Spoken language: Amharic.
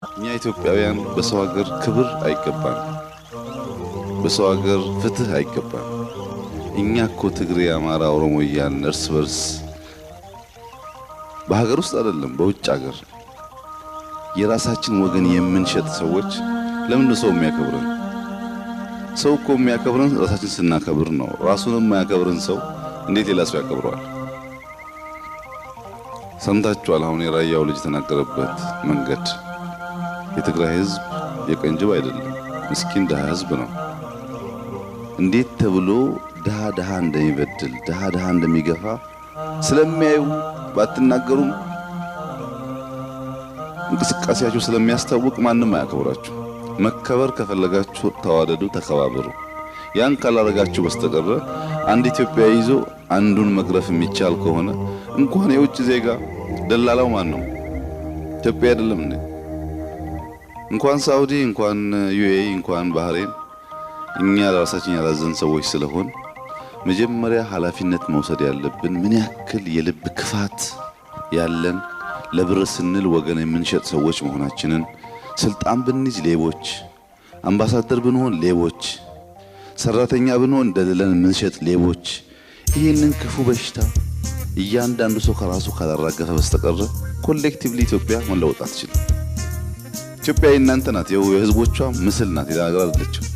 እኛ ኢትዮጵያውያን በሰው ሀገር ክብር አይገባን፣ በሰው ሀገር ፍትህ አይገባን። እኛ እኮ ትግሬ፣ አማራ፣ ኦሮሞ እያልን እርስ በርስ በሀገር ውስጥ አይደለም በውጭ ሀገር የራሳችን ወገን የምንሸጥ ሰዎች ለምን ነው ሰው የሚያከብረን? ሰው እኮ የሚያከብረን ራሳችን ስናከብር ነው። ራሱን የማያከብረን ሰው እንዴት ሌላ ሰው ያከብረዋል? ሰምታችኋል። አሁን የራያው ልጅ የተናገረበት መንገድ የትግራይ ህዝብ የቀንጅብ አይደለም፣ ምስኪን ደሃ ህዝብ ነው። እንዴት ተብሎ ደሃ እንደሚበድል ደሃ እንደሚገፋ ስለሚያዩ ባትናገሩም እንቅስቃሴያችሁ ስለሚያስታውቅ ማንም አያከብራችሁ። መከበር ከፈለጋችሁ ተዋደዱ፣ ተከባበሩ። ያን ካላረጋችሁ በስተቀር አንድ ኢትዮጵያዊ ይዞ አንዱን መግረፍ የሚቻል ከሆነ እንኳን የውጭ ዜጋ ደላላው ማን ነው? ኢትዮጵያ አይደለም እንዴ? እንኳን ሳውዲ፣ እንኳን ዩኤኢ፣ እንኳን ባህሬን እኛ ለራሳችን ያላዘን ሰዎች ስለሆን መጀመሪያ ኃላፊነት መውሰድ ያለብን ምን ያክል የልብ ክፋት ያለን ለብር ስንል ወገን የምንሸጥ ሰዎች መሆናችንን፣ ስልጣን ብንይዝ ሌቦች፣ አምባሳደር ብንሆን ሌቦች፣ ሰራተኛ ብንሆን ደልለን የምንሸጥ ሌቦች። ይህንን ክፉ በሽታ እያንዳንዱ ሰው ከራሱ ካላራገፈ በስተቀር ኮሌክቲቭሊ ኢትዮጵያ መለወጥ አትችልም። ኢትዮጵያ እናንተ ናት፣ የህዝቦቿ ምስል ናት፣ የሀገር አይደለችም።